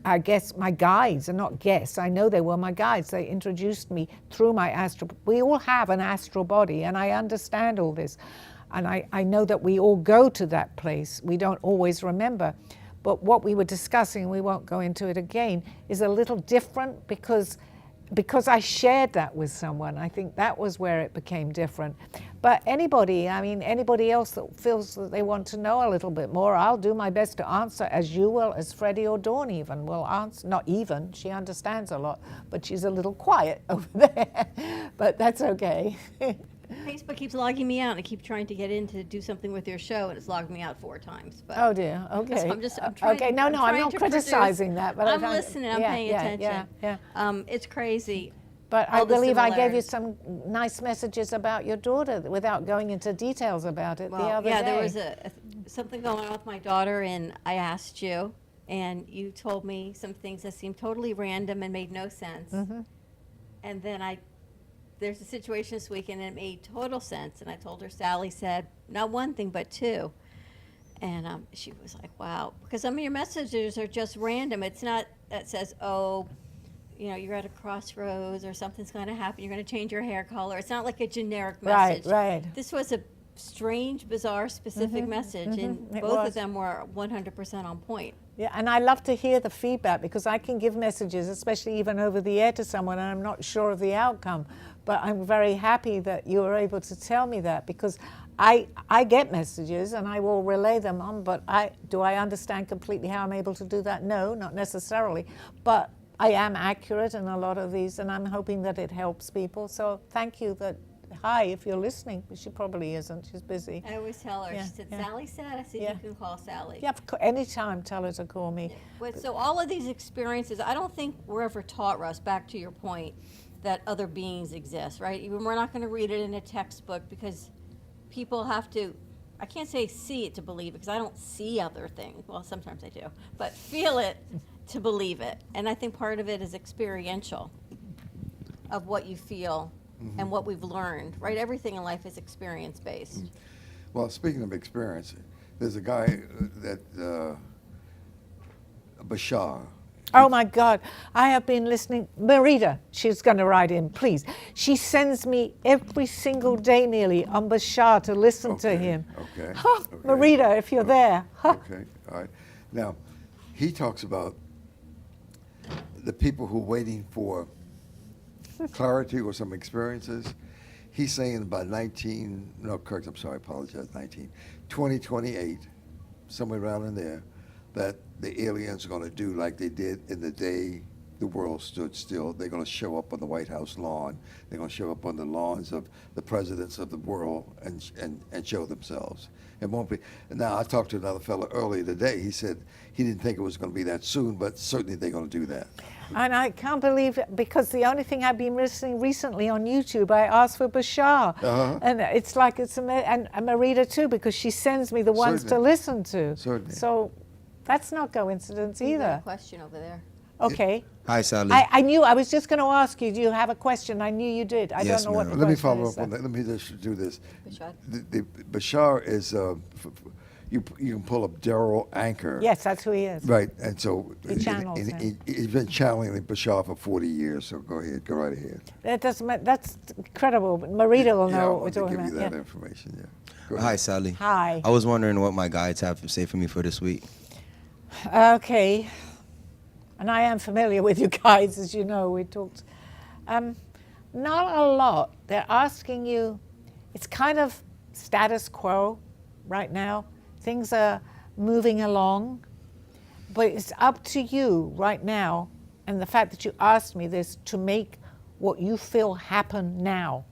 I guess, my guides, and not guess, I know they were my guides. They introduced me through my astral. We all have an astral body, and I understand all this. And I know that we all go to that place. We don't always remember. But what we were discussing, we won't go into it again, is a little different, because because I shared that with someone. I think that was where it became different. But anybody else that feels that they want to know a little bit more, I'll do my best to answer, as you will, as Freddie or Dawn even will answer. Not even, she understands a lot, but she's a little quiet over there. But that's okay. Facebook keeps logging me out, and I keep trying to get in to do something with your show, and it's logged me out 4 times. But Oh dear. Okay. so I'm trying. Okay. No, I'm not criticizing that, but I'm listening. I'm paying attention. Yeah. It's crazy. But I all the believe I gave you similarities. some nice messages about your daughter without going into details about it the other day. There was something going on with my daughter, and I asked you, and you told me some things that seemed totally random and made no sense. Mm-hmm. And then there's a situation this weekend, and it made total sense. And I told her, Sally said, not one thing, but 2. And she was like, wow. Because some of your messages are just random. It's not that says, oh, you're at a crossroads or something's going to happen. You're going to change your hair color. It's not like a generic message. Right. This was a strange, bizarre, specific message. And both of them were 100% on point. Yeah, and I love to hear the feedback, because I can give messages, especially even over the air, to someone, and I'm not sure of the outcome. But I'm very happy that you were able to tell me that, because I get messages and I will relay them on, but do I understand completely how I'm able to do that? No, not necessarily. But I am accurate in a lot of these, and I'm hoping that it helps people. So thank you. Hi, if you're listening, but she probably isn't. She's busy. I always tell her, she said, Sally said, I said, you can call Sally. Yeah, anytime, tell her to call me. So all of these experiences, I don't think we're ever taught, Russ, back to your point, that other beings exist, right? Even we're not going to read it in a textbook, because people have to, I can't say see it to believe it, because I don't see other things. Well, sometimes I do, but feel it to believe it. And I think part of it is experiential, of what you feel and what we've learned, right? Everything in life is experience-based. Well, speaking of experience, there's a guy Bashar. Oh my God, I have been listening. Marita, she's going to write in, please. She sends me every single day nearly on Bashar to listen to him. Okay. Marita, if you're there. Okay, all right. Now, he talks about the people who are waiting for clarity or some experiences. He's saying by 2028, somewhere around in there, that the aliens are going to do like they did in the day the world stood still. They're going to show up on the White House lawn. They're going to show up on the lawns of the presidents of the world and show themselves. It won't be. Now, I talked to another fellow earlier today. He said he didn't think it was going to be that soon, but certainly they're going to do that. And I can't believe it, because the only thing I've been listening recently on YouTube, I asked for Bashar. And it's like, and Marita too, because she sends me the ones to listen to. Certainly. So that's not coincidence You got either. a question over there. Okay. Hi, Sally. I knew, I was just going to ask you, do you have a question? I knew you did. I Yes, don't know what the ma'am. Let me question follow is, up on that. Let me just do this. Bashar? The Bashar is, you can pull up Daryl Anchor. Yes, that's who he is. Right, and so He channels him. he's been channeling Bashar for 40 years, so go right ahead. That doesn't, that's incredible. But Marita will Yeah, I know what we're want to talking give you about. that Yeah. information, Go ahead. Hi, Sally. Hi. I was wondering what my guides have to say for me for this week. Okay. And I am familiar with you guys, as you know, we talked. Not a lot. They're asking you, it's kind of status quo right now. Things are moving along, but it's up to you right now, and the fact that you asked me this, to make what you feel happen now.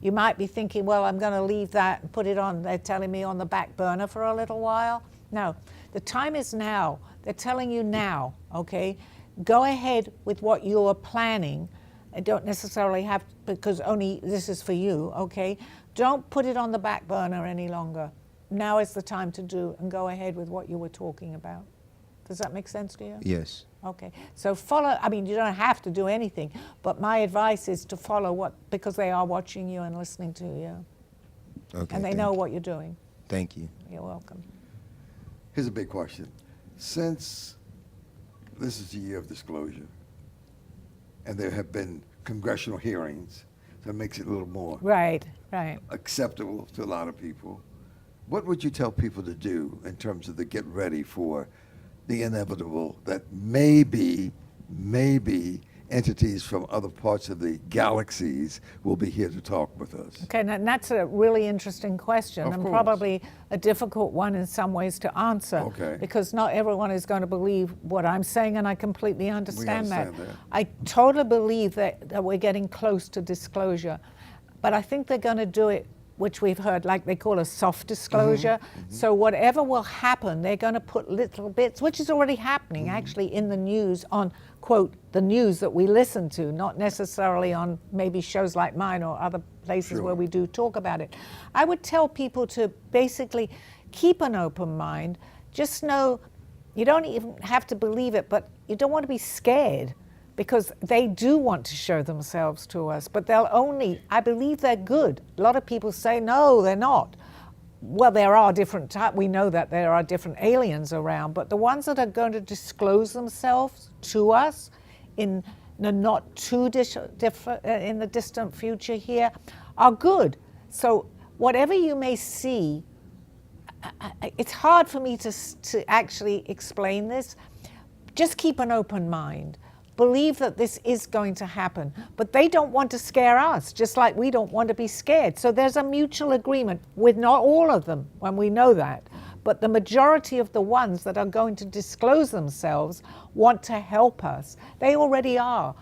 You might be thinking, well, I'm going to leave that and put it on, they're telling me, on the back burner for a little while. No, the time is now. They're telling you now, okay? Go ahead with what you are planning. I don't necessarily have, because only this is for you, okay? Don't put it on the back burner any longer. Now is the time to do and go ahead with what you were talking about. Does that make sense to you? Yes. Okay, so follow, I mean, you don't have to do anything, but my advice is to follow what, because they are watching you and listening to you. Okay. And they know what you're doing. Thank you. You're welcome. Here's a big question. Since this is the year of disclosure, and there have been congressional hearings, that makes it a little more Right. acceptable to a lot of people, what would you tell people to do in terms of the get ready for the inevitable that maybe entities from other parts of the galaxies will be here to talk with us. Okay, and that's a really interesting question, Of and course. probably a difficult one in some ways to answer. Okay. Because not everyone is going to believe what I'm saying, and I completely understand that. understand that. I totally believe that we're getting close to disclosure, but I think they're going to do it, which we've heard, like they call a soft disclosure. So whatever will happen, they're going to put little bits, which is already happening actually in the news on, quote, the news that we listen to, not necessarily on maybe shows like mine or other places where we do talk about it. I would tell people to basically keep an open mind. Just know you don't even have to believe it, but you don't want to be scared, because they do want to show themselves to us, but they'll only, I believe they're good. A lot of people say, no, they're not. Well, there are different types, we know that there are different aliens around, but the ones that are going to disclose themselves to us in the not too in the distant future here are good. So whatever you may see, it's hard for me to actually explain this. Just keep an open mind. Believe that this is going to happen, but they don't want to scare us, just like we don't want to be scared. So there's a mutual agreement with not all of them, when we know that, but the majority of the ones that are going to disclose themselves want to help us. They already are.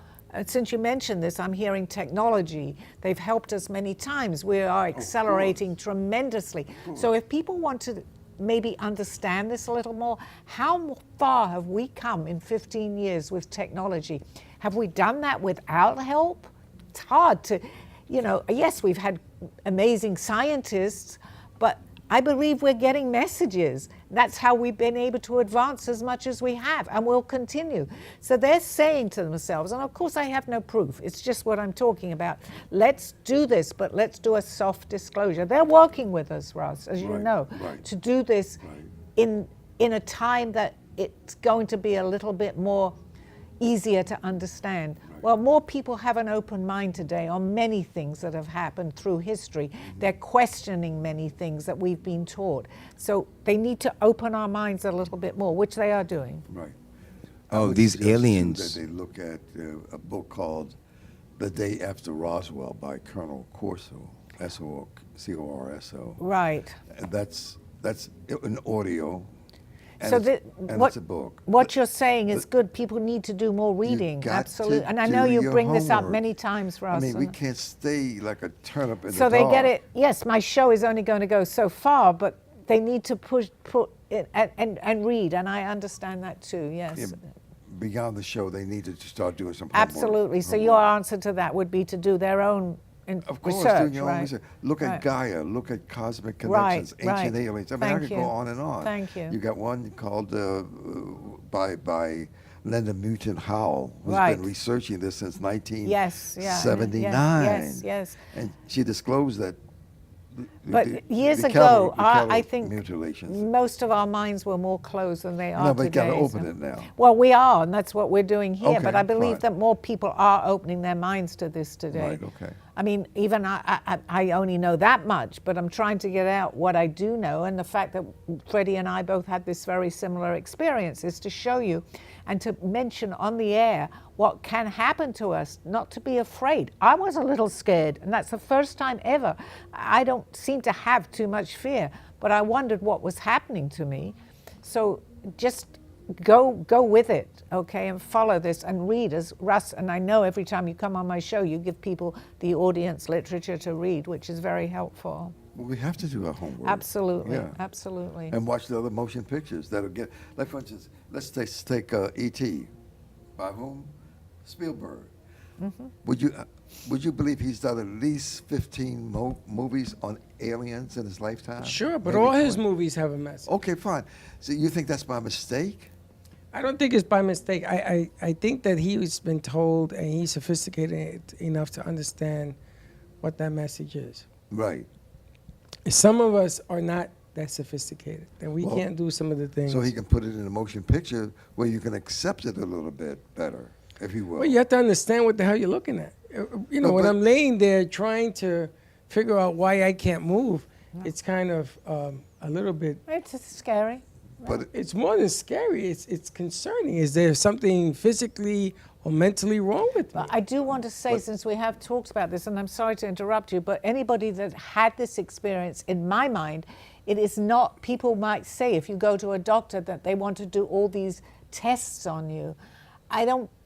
Since you mentioned this, I'm hearing technology. They've helped us many times. We are accelerating tremendously. So if people want to maybe understand this a little more, how far have we come in 15 years with technology? Have we done that without help? It's hard to, yes, we've had amazing scientists, but I believe we're getting messages. That's how we've been able to advance as much as we have, and we'll continue. So they're saying to themselves, and of course I have no proof, it's just what I'm talking about. Let's do this, but let's do a soft disclosure. They're working with us, Russ, as you know, to do this in a time that it's going to be a little bit more easier to understand. Well, more people have an open mind today on many things that have happened through history. They're questioning many things that we've been taught. So they need to open our minds a little bit more, which they are doing. Right. Oh, these aliens. That they look at a book called The Day After Roswell by Colonel Corso, S-O-C-O-R-S-O. Right. And that's an audio. And So it's a book. What you're saying is good. People need to do more reading. got Absolutely. to And I know do you your bring this up homework. many times for I us. mean, we can't stay like a turnip in the So they dark. get it. Yes, my show is only going to go so far, but they need to put it and read, and I understand that too. Yes. Yeah, beyond the show, they need to start doing some homework. Absolutely. So your answer to that would be to do their own Of course, research, doing your own research. Look at Gaia, look at cosmic connections, ancient aliens. I mean, I could go on and on. Thank you. You got one called by Linda Moulton Howell, who's Right. been researching this since Yes, yeah. 1979. Yes. And she disclosed that. But years the ago, I calorie think mutilations. most of our minds were more closed than they are No, but today. you got to open it now. Well, we are, and that's what we're doing here. Okay, but I believe fine. that more people are opening their minds to this today. Right, okay. I mean, even I only know that much, but I'm trying to get out what I do know. And the fact that Freddie and I both had this very similar experience is to show you and to mention on the air what can happen to us, not to be afraid. I was a little scared, and that's the first time ever. I don't seem to have too much fear, but I wondered what was happening to me. So just go with it, okay, and follow this and read, as Russ, and I know every time you come on my show, you give people the audience literature to read, which is very helpful. Well, we have to do our homework. Absolutely, Yeah. absolutely. And watch the other motion pictures that'll get, like for instance, let's take E.T. By whom? Spielberg. Mm-hmm. Would you believe he's done at least 15 movies on aliens in his lifetime? Sure, but Maybe all his 20. movies have a message. Okay, fine. So you think that's by mistake? I don't think it's by mistake. I think that he's been told and he's sophisticated enough to understand what that message is. Right. Some of us are not that sophisticated, that we Well, can't do some of the things. So he can put it in a motion picture where you can accept it a little bit better, if you will. Well, you have to understand what the hell you're looking at. You know, No, when but- I'm laying there trying to figure out why I can't move, it's kind of a little bit. It's scary. But It's more than scary. It's concerning. Is there something physically or mentally wrong with me. But I do want to say, since we have talked about this, and I'm sorry to interrupt you, but anybody that had this experience, in my mind, it is not, people might say if you go to a doctor that they want to do all these tests on you.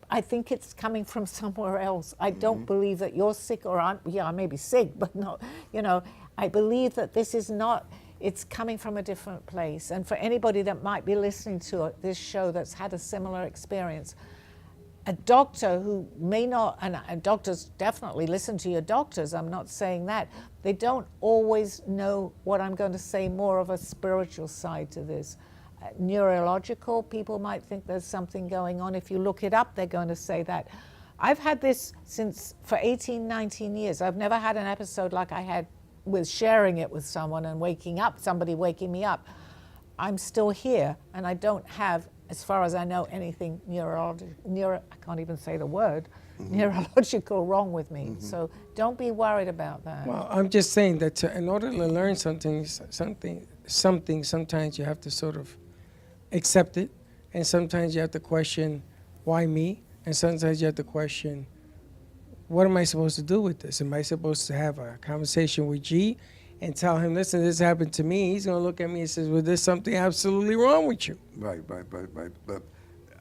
I think it's coming from somewhere else. I don't believe that you're sick, or I may be sick, but not, I believe that this is not, it's coming from a different place. And for anybody that might be listening to this show that's had a similar experience, a doctor who may not, and doctors definitely listen to your doctors, I'm not saying that, they don't always know what I'm going to say, more of a spiritual side to this. Neurological, people might think there's something going on. If you look it up, they're going to say that. I've had this for 18, 19 years. I've never had an episode like I had with sharing it with someone and somebody waking me up. I'm still here, and I don't have, as far as I know, anything I can't even say the word, neurological wrong with me. So don't be worried about that. Well, I'm just saying that in order to learn something, sometimes you have to sort of accept it, and sometimes you have to question, why me? And sometimes you have to question, what am I supposed to do with this? Am I supposed to have a conversation with G and tell him, listen, this happened to me? He's going to look at me and says, well, there's something absolutely wrong with you. Right. But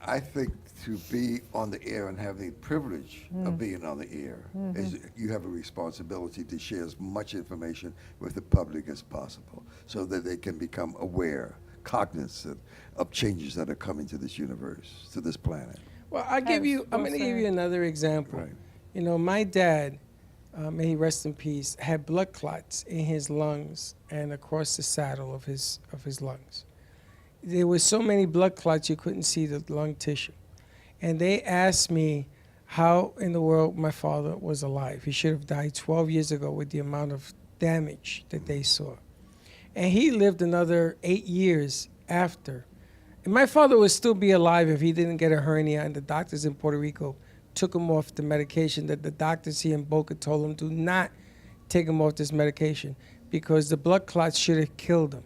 I think to be on the air and have the privilege of being on the air, is you have a responsibility to share as much information with the public as possible so that they can become aware, cognizant of changes that are coming to this universe, to this planet. Well, I'm going to give you another example. Right. My dad, may he rest in peace, had blood clots in his lungs and across the saddle of his lungs. There were so many blood clots you couldn't see the lung tissue. And they asked me how in the world my father was alive. He should have died 12 years ago with the amount of damage that they saw. And he lived another 8 years after. And my father would still be alive if he didn't get a hernia, and the doctors in Puerto Rico took him off the medication that the doctors here in Boca told him do not take him off this medication because the blood clots should have killed him.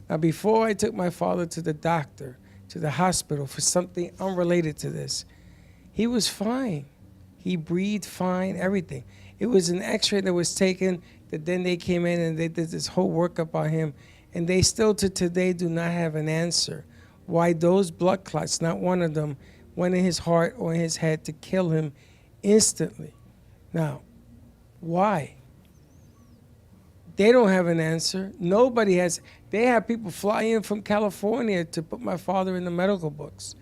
Now, before I took my father to the doctor, to the hospital for something unrelated to this, he was fine. He breathed fine, everything. It was an x-ray that was taken that then they came in and they did this whole workup on him, and they still to today do not have an answer why those blood clots, not one of them, went in his heart or in his head to kill him instantly. Now, why? They don't have an answer. Nobody has. They have people fly in from California to put my father in the medical books.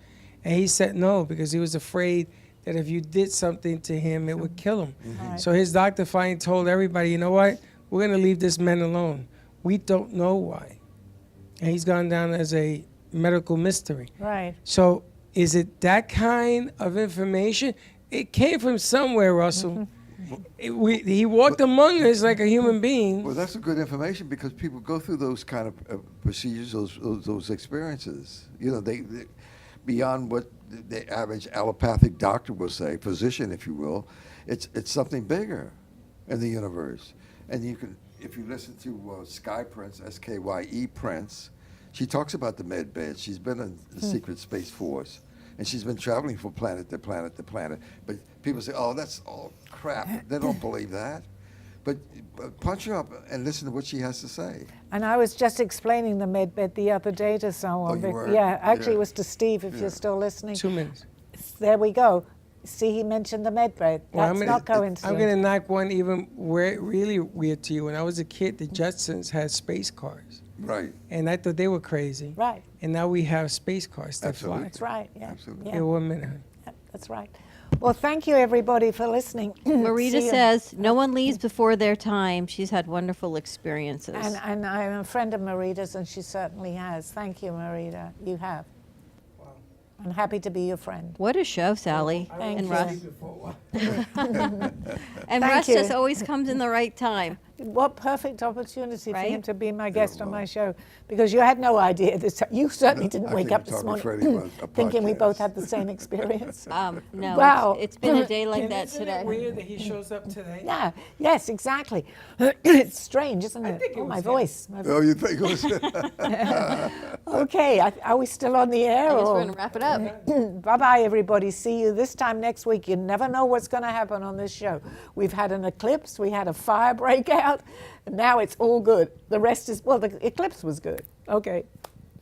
And he said no, because he was afraid that if you did something to him, it would kill him. So his doctor finally told everybody, you know what? We're going to leave this man alone. We don't know why. And he's gone down as a medical mystery. Right. So is it that kind of information? It came from somewhere, Russell. He walked among us like a human being. Well, that's a good information because people go through those kind of procedures, those experiences. They beyond what the average allopathic doctor will say, physician, if you will. It's something bigger in the universe. And you can, if you listen to Sky Prince, S-K-Y-E Prince, she talks about the med bed. She's been in the Secret Space Force. And she's been traveling from planet to planet to planet. But people say, oh, that's all crap. They don't believe that. But punch her up and listen to what she has to say. And I was just explaining the med bed the other day to someone. Oh, you were? Yeah, actually it was to Steve, if you're still listening. 2 minutes. There we go. See, he mentioned the med bed. That's not coincidence. I'm going to knock one even really weird to you. When I was a kid, the Jetsons had space cars. Right. And I thought they were crazy. Right. And now we have space cars that fly. That's right, yeah. Absolutely. Yeah, 1 minute. Yeah, that's right. Well, thank you, everybody, for listening. Marita says, no one leaves before their time. She's had wonderful experiences. And I'm a friend of Marita's, and she certainly has. Thank you, Marita. You have. Wow. I'm happy to be your friend. What a show, Sally. Thank and you. Russ. Thank Russ you. just always comes in the right time. what perfect opportunity for Right? him to be my guest on my show, because you had no idea this. You certainly didn't I wake came up to this talk to morning Freddie about a thinking we both podcast. had the same experience. No, Wow. it's been a day like And that isn't today. it weird that he shows up today? Yeah. Yes. Exactly. It's strange, isn't it? think it Oh, was my him. voice. Oh, you think it was? Okay. Are we still on the air? I guess or? we're going to wrap it up. Bye-bye, everybody. See you this time next week. You never know what's going to happen on this show. We've had an eclipse. We had a fire breakout. And now it's all good. The rest is, well, the eclipse was good. Okay.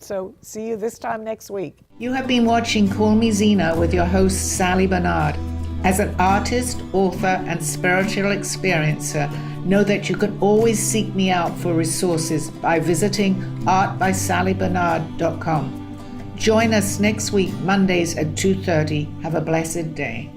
So see you this time next week. You have been watching Call Me Zena with your host, Sally Bernard. As an artist, author, and spiritual experiencer, know that you can always seek me out for resources by visiting artbysallybernard.com. Join us next week, Mondays at 2:30. Have a blessed day.